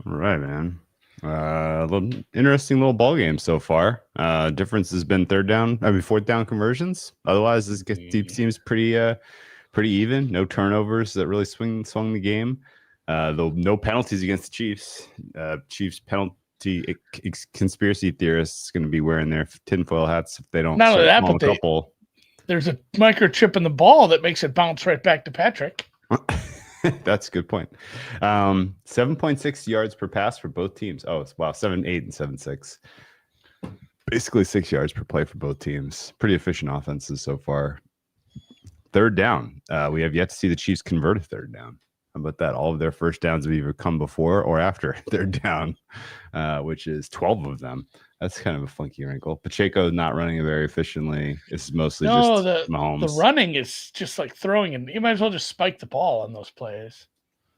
All right, man. Interesting little ball game so far. Difference has been fourth down conversions. Otherwise, seems pretty even. No turnovers that really swung the game. Though no penalties against the Chiefs. Chiefs penalty conspiracy theorists going to be wearing their tinfoil hats if they don't Not only start that, calling but a couple. There's a microchip in the ball that makes it bounce right back to Patrick. That's a good point. 7.6 yards per pass for both teams. Oh, wow. 7.8 and 7.6. Basically 6 yards per play for both teams. Pretty efficient offenses so far. Third down. We have yet to see the Chiefs convert a third down. How about that? All of their first downs have either come before or after third down, which is 12 of them. That's kind of a funky wrinkle. Pacheco not running it very efficiently. It's mostly just Mahomes. The running is just like throwing, and you might as well just spike the ball on those plays.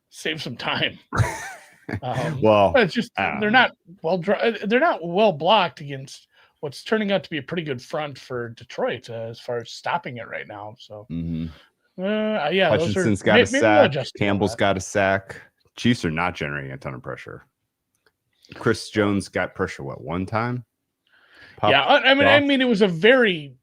Save some time. Well, it's just they're not well blocked against what's turning out to be a pretty good front for Detroit as far as stopping it right now. So, Hutchinson's got a sack. Campbell's got a sack. Chiefs are not generating a ton of pressure. Chris Jones got pressure one time? I mean, it was a very,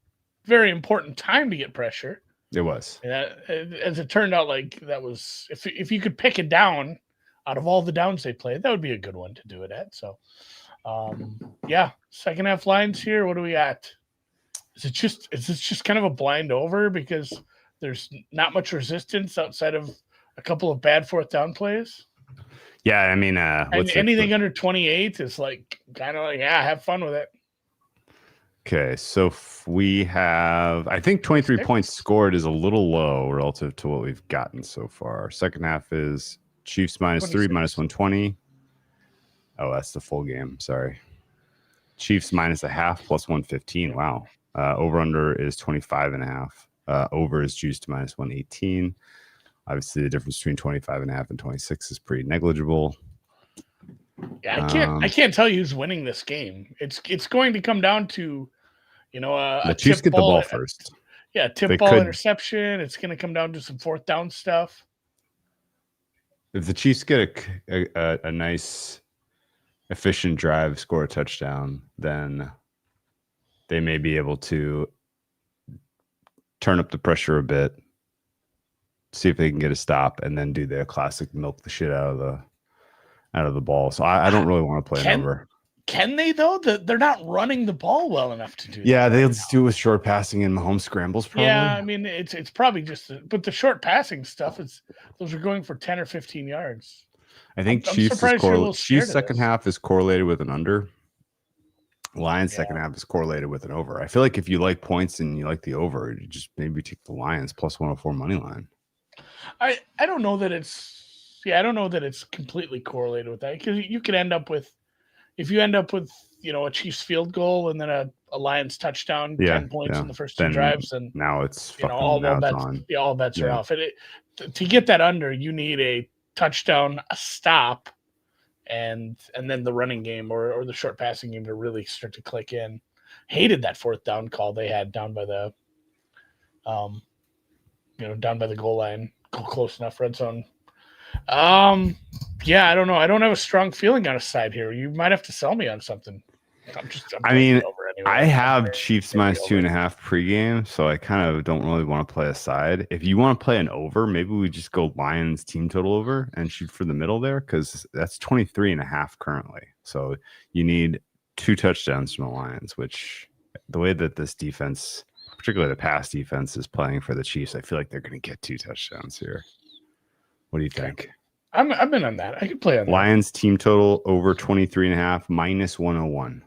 very important time to get pressure. It was. As it turned out, like that was if you could pick it down out of all the downs they played, that would be a good one to do it at. So, second half lines here. What do we got? Is this just kind of a blind over because there's not much resistance outside of a couple of bad fourth down plays? Yeah, I mean, anything under 28 is like kind of like, have fun with it. Okay, so we have, I think 23 points scored is a little low relative to what we've gotten so far. Second half is Chiefs -3, -120. Oh, that's the full game. Sorry. Chiefs -0.5 +115. Wow. Over under is 25.5. Over is juiced to -118. Obviously, the difference between 25.5 and 26 is pretty negligible. Yeah, I can't tell you who's winning this game. It's going to come down to, the Chiefs get the ball first. Tip ball interception. It's going to come down to some fourth down stuff. If the Chiefs get a nice, efficient drive, score a touchdown, then they may be able to turn up the pressure a bit, see if they can get a stop, and then do their classic milk the shit out of the ball. So I don't really want to play an over. Can they though? They're not running the ball well enough to do that. Yeah, they'll just do it with short passing and Mahomes scrambles probably. Yeah, I mean it's probably but the short passing stuff those are going for 10 or 15 yards. I think Chiefs second half is correlated with an under. Lions second half is correlated with an over. I feel like if you like points and you like the over, you just maybe take the Lions +104 money line. I don't know that it's completely correlated with that, because you could end up with, if you end up with a Chiefs field goal and then a Lions touchdown, 10 points in the first two drives, and now it's all bets are off. To get that under, you need a touchdown, a stop, and then the running game or the short passing game to really start to click in. Hated that fourth down call they had down by the goal line, close enough red zone. I don't know. I don't have a strong feeling on a side here. You might have to sell me on something. I have Chiefs -2.5 pregame, so I kind of don't really want to play a side. If you want to play an over, maybe we just go Lions team total over and shoot for the middle there, because that's 23.5 currently. So you need 2 touchdowns from the Lions, which the way that this defense, particularly the pass defense, is playing for the Chiefs, I feel like they're going to get 2 touchdowns here. What do you think? I've been on that. I could play on that. Lions team total over 23.5 -101.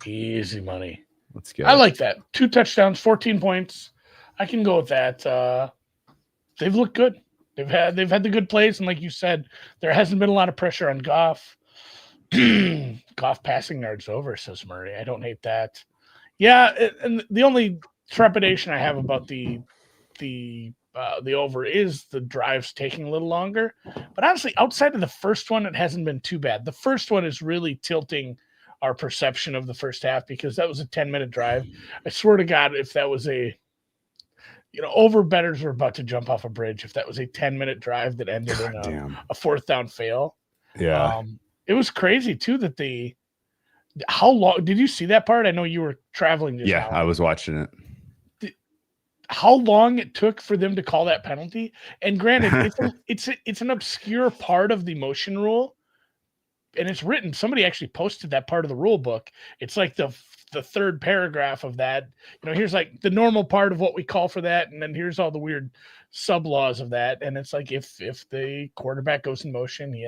Easy money. Let's go. I like that. 2 touchdowns, 14 points. I can go with that. They've looked good. They've had the good plays, and like you said, there hasn't been a lot of pressure on Goff. Goff passing yards over, says Murray. I don't hate that. Yeah, and the only trepidation I have about the over is the drives taking a little longer. But honestly, outside of the first one, it hasn't been too bad. The first one is really tilting our perception of the first half, because that was a 10-minute drive. I swear to God, if that was over bettors were about to jump off a bridge if that was a 10-minute drive that ended in a fourth down fail. Yeah. It was crazy too that how long did you see that part? I know you were traveling just Yeah, now. I was watching it. How long it took for them to call that penalty? And granted, it's an obscure part of the motion rule, and it's written. Somebody actually posted that part of the rule book. It's like the third paragraph of that. Here's like the normal part of what we call for that, and then here's all the weird sub laws of that. And it's like if the quarterback goes in motion, he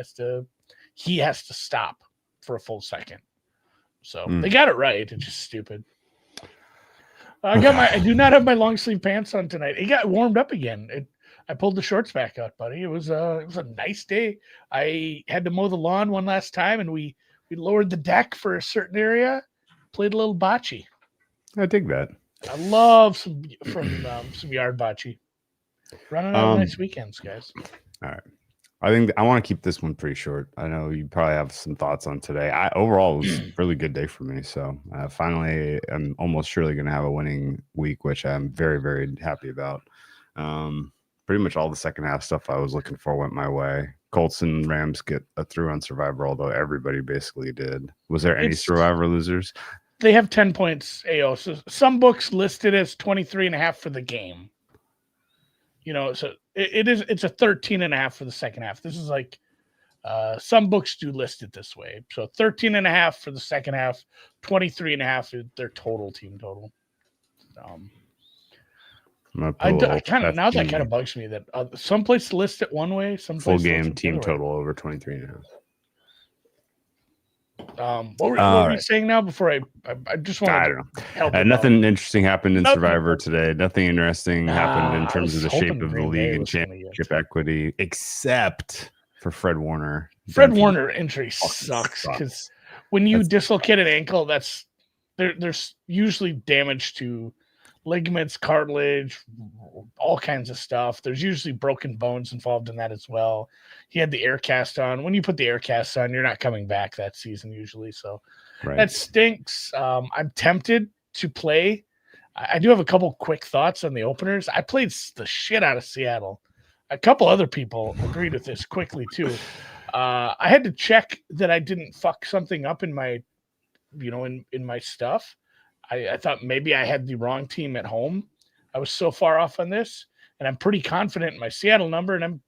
has to stop for a full second. So they got it right. It's just stupid. I do not have my long sleeve pants on tonight. It got warmed up again. I pulled the shorts back out, buddy. It was a nice day. I had to mow the lawn one last time, and we lowered the deck for a certain area. Played a little bocce. I dig that. I love some yard bocce. Running out nice weekends, guys. All right. I think I want to keep this one pretty short. I know you probably have some thoughts on today. Overall, it was a really good day for me. So finally, I'm almost surely going to have a winning week, which I'm very, very happy about. Pretty much all the second half stuff I was looking for went my way. Colts and Rams get a through on Survivor, although everybody basically did. Was there any Survivor losers? They have 10 points AO. So some books listed as 23.5 for the game. So it's a 13.5 for the second half. This is like some books do list it this way. So 13.5 for the second half, 23.5 is their team total. That kind of bugs me that some places list it one way, some full game team total over 23.5. What were you saying now? Before I just want to help. Nothing interesting happened in Survivor today. Nothing interesting happened in terms of the shape of the league and championship equity, except for Fred Warner. Fred Warner injury sucks because when you dislocate an ankle, there's usually damage to ligaments, cartilage, all kinds of stuff. There's usually broken bones involved in that as well. He had the air cast on. When you put the air cast on, you're not coming back that season usually. So that stinks. I'm tempted to play. I do have a couple quick thoughts on the openers. I played the shit out of Seattle. A couple other people agreed with this quickly too. I had to check that I didn't fuck something up in my, in my stuff. I thought maybe I had the wrong team at home. I was so far off on this, and I'm pretty confident in my Seattle number, and I'm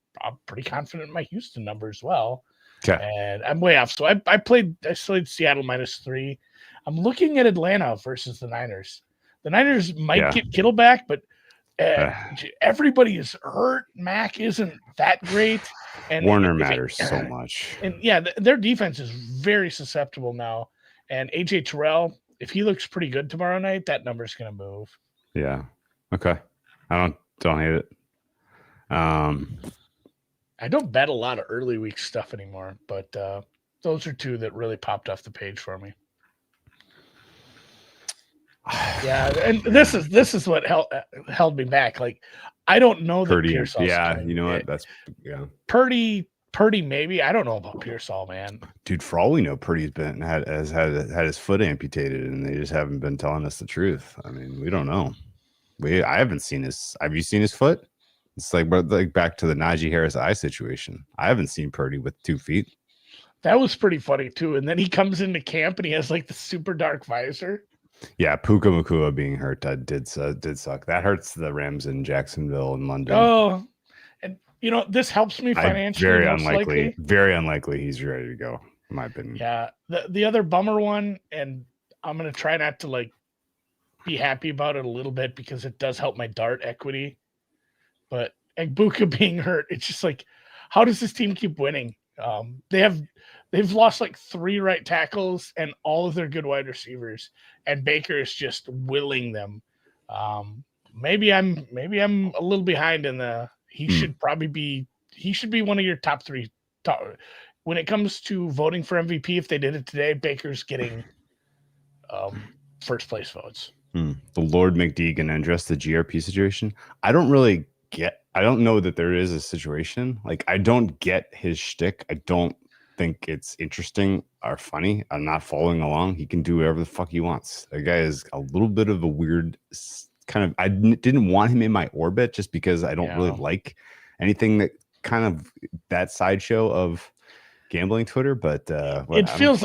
pretty confident in my Houston number as well. Okay. And I'm way off. So I played Seattle -3. I'm looking at Atlanta versus the Niners. The Niners might get Kittle back, but everybody is hurt. Mac isn't that great. And Warner matters so much. And their defense is very susceptible now. And AJ Terrell, if he looks pretty good tomorrow night, that number's going to move. Yeah. Okay. I don't hate it. I don't bet a lot of early week stuff anymore, but those are two that really popped off the page for me. Yeah, and this is what held me back. Like, I don't know that Purdy. Pearsall's Yeah, you know what? Purdy maybe. I don't know about Pearsall, man. Dude, for all we know, Purdy's has had his foot amputated, and they just haven't been telling us the truth. I mean, we don't know. I haven't seen his. Have you seen his foot? It's like back to the Najee Harris eye situation. I haven't seen Purdy with 2 feet. That was pretty funny too. And then he comes into camp and he has like the super dark visor. Yeah, Puka Nacua being hurt did suck. That hurts the Rams in Jacksonville and London. Oh, and this helps me financially. Very unlikely he's ready to go, in my opinion. Yeah, the other bummer one, and I'm gonna try not to like be happy about it a little bit because it does help my dart equity. But Egbuka being hurt, it's just like, how does this team keep winning? They've lost like 3 right tackles and all of their good wide receivers, and Baker is just willing them. Maybe I'm a little behind in the. He should be one of your top 3. When it comes to voting for MVP, if they did it today, Baker's getting first place votes. The Lord McD can address the GRP situation. I don't know that there is a situation. Like, I don't get his shtick. I don't think it's interesting or funny. I'm not following along. He can do whatever the fuck he wants. The guy is a little bit of a weird kind of. I didn't want him in my orbit just because I don't really like anything that kind of that sideshow of gambling Twitter, but it feels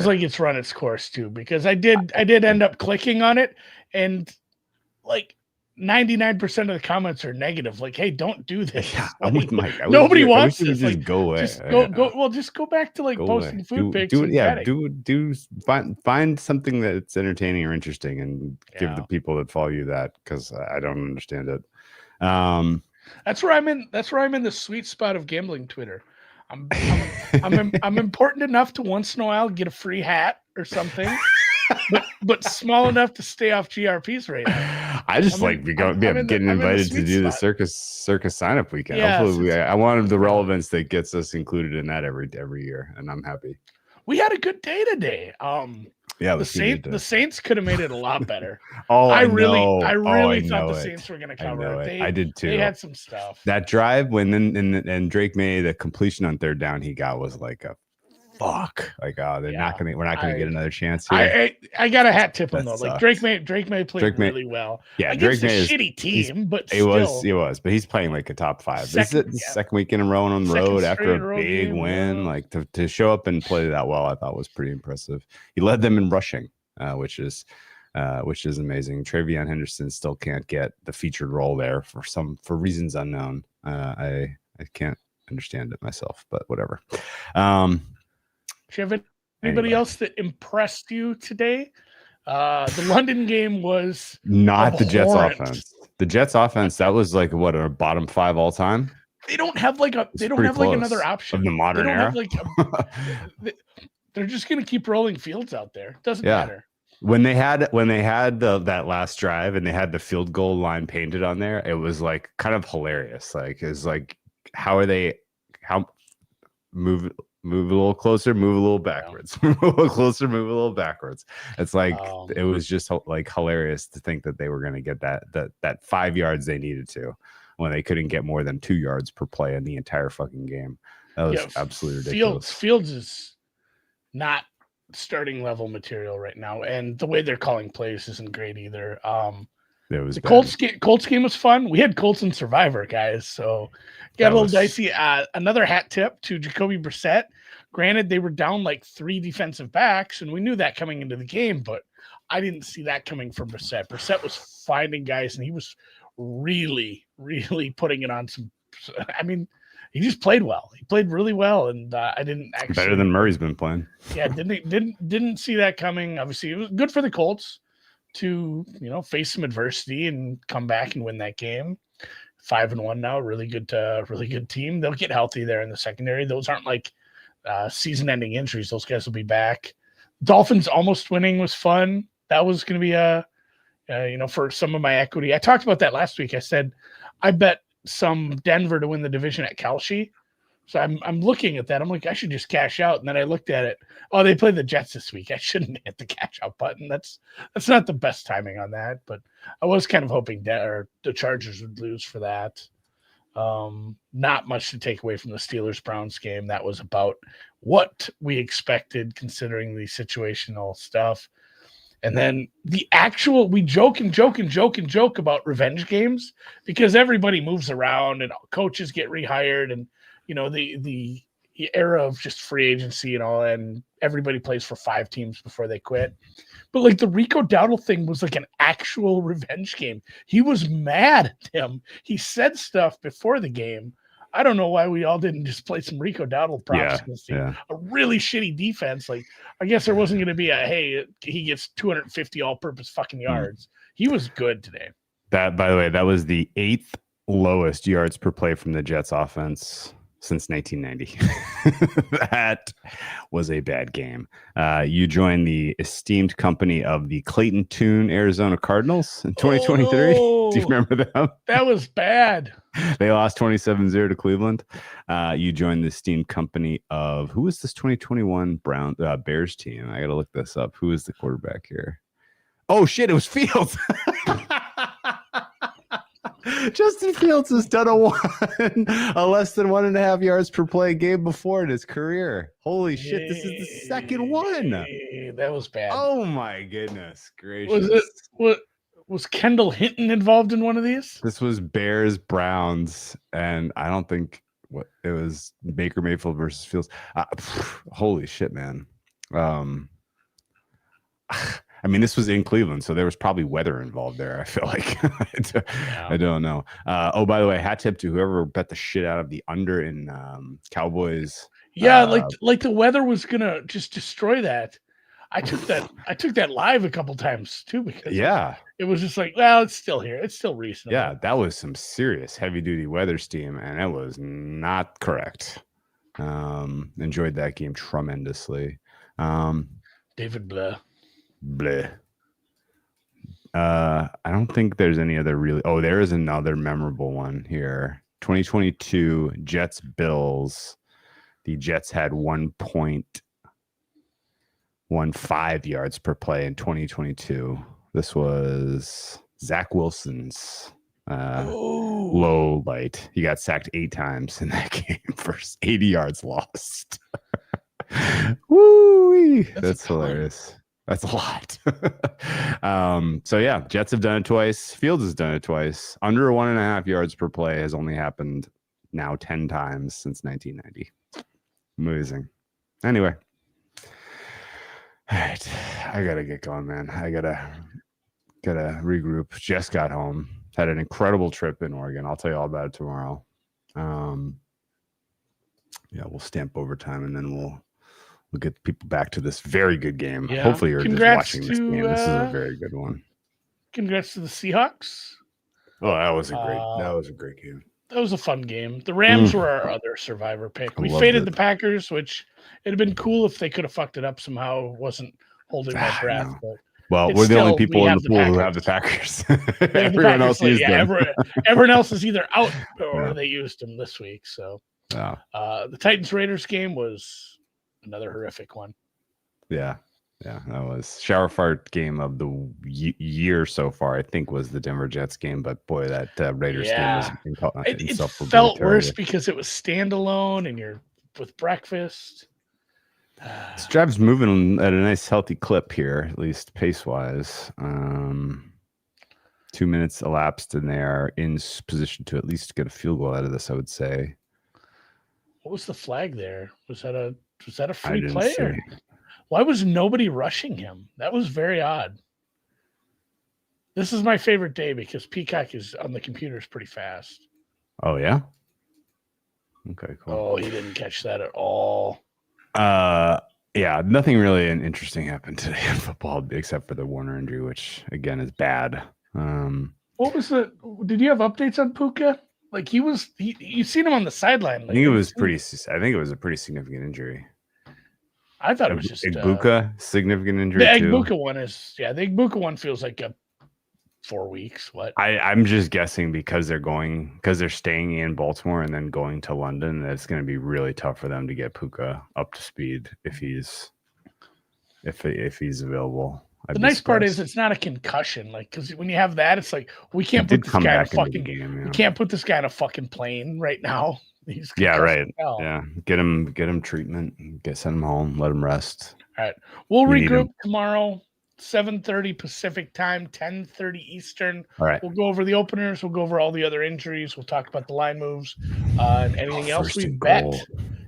like it's run its course too, because I did end up clicking on it, and like 99% of the comments are negative. Like, hey, don't do this. Yeah, Like, I'm with Mike. nobody wants I wish this. it would Like, just go away. just go. Well, just go back to like Go posting away. food pics do it. and Yeah, betting. find something that's entertaining or interesting, and give the Yeah. people that follow you that, because I don't understand it. That's where I'm in. That's where I'm in the sweet spot of gambling Twitter. I'm important enough to once in a while get a free hat or something, but small enough to stay off GRP's radar. I just getting invited to do the circus sign up weekend. Yeah, hopefully, I wanted the relevance that gets us included in that every year, and I'm happy. We had a good day today. Yeah, the Saints could have made it a lot better. I really thought the Saints were going to cover it. I did too. They had some stuff. That drive when and Drake made the completion on third down he got was like a fuck. Like, we're not gonna get another chance here. I got a hat tip on though. Like Drake May played really well. Yeah, Drake May is a shitty team, but it was, but he's playing like a top 5. This is the second weekend in a row on the road after a big win. Like to show up and play that well, I thought was pretty impressive. He led them in rushing, which is amazing. Travion Henderson still can't get the featured role there for reasons unknown. I can't understand it myself, but whatever. Do you have anybody else that impressed you today? The London game was not the Jets offense. The Jets offense, that was like what, a bottom 5 all time. They don't have like another option of the modern era. They're just gonna keep rolling Fields out there. Doesn't matter. When they had that last drive and they had the field goal line painted on there, it was like kind of hilarious. Like, it's like, how move a little closer, move a little backwards, move a little closer, move a little backwards. It's like, it was just like hilarious to think that they were going to get that 5 yards they needed to, when they couldn't get more than 2 yards per play in the entire fucking game. That was absolutely ridiculous. Fields is not starting level material right now, and the way they're calling plays isn't great either. It was the Colts game was fun. We had Colts and Survivor, guys, so got a little dicey. Another hat tip to Jacoby Brissett. Granted, they were down like 3 defensive backs, and we knew that coming into the game, but I didn't see that coming from Brissett. Brissett was finding guys, and he was really, really putting it on some. I mean, he just played well. He played really well, and I didn't actually better than Murray's been playing. Yeah, didn't see that coming. Obviously, it was good for the Colts to face some adversity and come back and win that game. 5-1 now, really good team. They'll get healthy there in the secondary. Those aren't like season-ending injuries. Those guys will be back. Dolphins almost winning was fun. That was going to be for some of my equity. I talked about that last week. I said I bet some Denver to win the division at Kalshi. So I'm looking at that. I'm like, I should just cash out. And then I looked at it. Oh, they play the Jets this week. I shouldn't hit the cash out button. That's not the best timing on that. But I was kind of hoping the Chargers would lose for that. Not much to take away from the Steelers-Browns game. That was about what we expected considering the situational stuff. And then the actual, we joke about revenge games because everybody moves around and coaches get rehired and, the era of just free agency and all, and everybody plays for 5 teams before they quit. But like the Rico Dowdle thing was like an actual revenge game. He was mad at him. He said stuff before the game. I don't know why we all didn't just play some Rico Dowdle props against him. A really shitty defense. Like, I guess there wasn't going to be he gets 250 all-purpose fucking yards. He was good today. That, by the way, that was the 8th lowest yards per play from the Jets offense since 1990. That was a bad game. You joined the esteemed company of the Clayton Tune Arizona Cardinals in 2023. Do you remember them? That was bad. They lost 27-0 to Cleveland. You joined the esteemed company of, who was this 2021 Bears team? I got to look this up. Who is the quarterback here? Oh, shit, it was Fields. Justin Fields has done a less than 1.5 yards per play game before in his career. Holy shit, this is the second one. That was bad. Oh my goodness gracious. Was Kendall Hinton involved in one of these? This was Bears Browns, and I don't think what it was Baker Mayfield versus Fields. Holy shit, man. I mean, this was in Cleveland, so there was probably weather involved there. I feel like I don't know. Oh, by the way, hat tip to whoever bet the shit out of the under in Cowboys. Yeah, like the weather was gonna just destroy that. I took that live a couple times too because it was just like, well, it's still here. It's still reasonable. Yeah, that was some serious heavy duty weather steam, and it was not correct. Enjoyed that game tremendously. David Bleh. I don't think there's any other really. Oh, there is another memorable one here. 2022 Jets Bills. The Jets had 1.15 yards per play in 2022. This was Zach Wilson's low light. He got sacked 8 times in that game for 80 yards lost. Woo! That's hilarious. That's a lot. So yeah, Jets have done it twice. Fields has done it twice. Under 1.5 yards per play has only happened now 10 times since 1990. Amazing. Anyway. All right. I gotta get going, man. I gotta regroup. Just got home. Had an incredible trip in Oregon. I'll tell you all about it tomorrow. Yeah, we'll stamp overtime and then we'll get people back to this very good game. Yeah. Hopefully you're just watching this game. This is a uh, very good one. Congrats to the Seahawks. Oh, that was a great game. That was a fun game. The Rams were our other survivor pick. We faded the Packers, which it'd have been cool if they could have fucked it up somehow. Wasn't holding my breath. No. But well, we're the only people in the pool who have the Packers. Everyone else used them. Everyone else is either out or they used them this week. So the Titans Raiders game was another horrific one. Yeah, that was shower fart game of the year so far. I think was the Denver Jets game, but boy, that Raiders game was it felt worse because it was standalone and you're with breakfast. Strav's moving at a nice healthy clip here, at least pace wise. 2 minutes elapsed and they are in position to at least get a field goal out of this, I would say. What was the flag there? Was that a free play? Why was nobody rushing him? That was very odd. This is my favorite day because Peacock is on the computer is pretty fast. Oh yeah. Okay, cool. Oh, he didn't catch that at all. Yeah, nothing really interesting happened today in football except for the Warner injury, which again is bad. What was did you have updates on Puka? Like you seen him on the sideline. Like, I think it was a pretty significant injury. I thought it was just Igbuka, significant injury. The Igbuka one is the Igbuka one feels like a 4 weeks. What? I'm just guessing because they're staying in Baltimore and then going to London, that it's going to be really tough for them to get Puka up to speed if he's available. The nice part is it's not a concussion, like because when you have that, it's like we can't put this guy in a fucking game. We can't put this guy in a fucking plane right now. Right. Yeah, get him treatment, send him home, let him rest. All right, we'll regroup tomorrow, 7:30 Pacific time, 10:30 Eastern. All right, we'll go over the openers. We'll go over all the other injuries. We'll talk about the line moves and anything else we bet.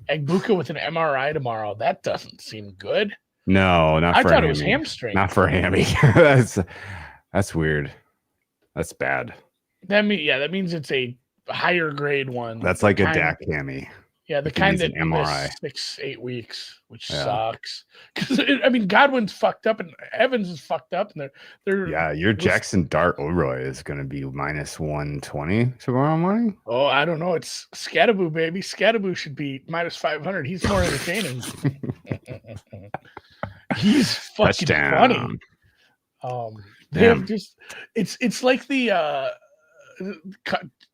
Igbuka with an MRI tomorrow. That doesn't seem good. No, not. I thought it was hamstring. Not for a hammy. That's weird. That's bad. That means it's a higher grade one. That's like a DAC hammy. Yeah, the kind that MRI 6-8 weeks, which sucks. Because Godwin's fucked up and Evans is fucked up, and they're your Jackson Dart O'Roy is going to be minus 120 tomorrow morning. Oh, I don't know. It's Scattaboo, baby. Scattaboo should be minus 500. He's more entertaining. He's fucking funny. They have just it's like the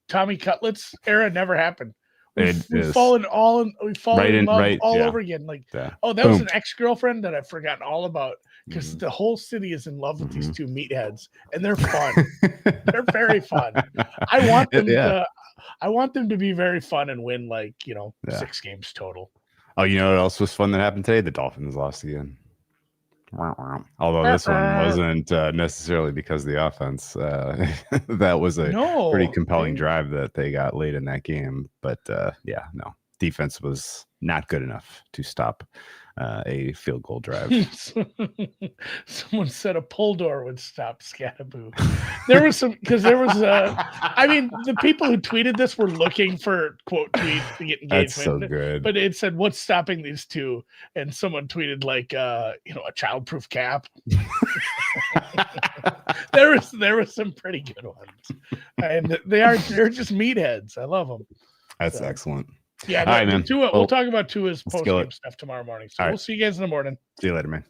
Tommy Cutlets era never happened. We've fallen in love over again. Like, that was an ex-girlfriend that I've forgotten all about because the whole city is in love with these two meatheads, and they're fun. They're very fun. I want them to be very fun and win 6 games total. Oh, you know what else was fun that happened today? The Dolphins lost again. Although this one wasn't necessarily because of the offense. That was a pretty compelling drive that they got late in that game. But no, defense was not good enough to stop a field goal drive. Someone said a pull door would stop Scattaboo. There was I mean, the people who tweeted this were looking for quote tweets to get engagement. That's so good. But it said, "What's stopping these two?" And someone tweeted like, a childproof cap. there was some pretty good ones, and they're just meatheads. I love them. That's excellent. Yeah, all right, man. We'll talk about Tua's post-game stuff tomorrow morning. So we'll see you guys in the morning. See you later, man.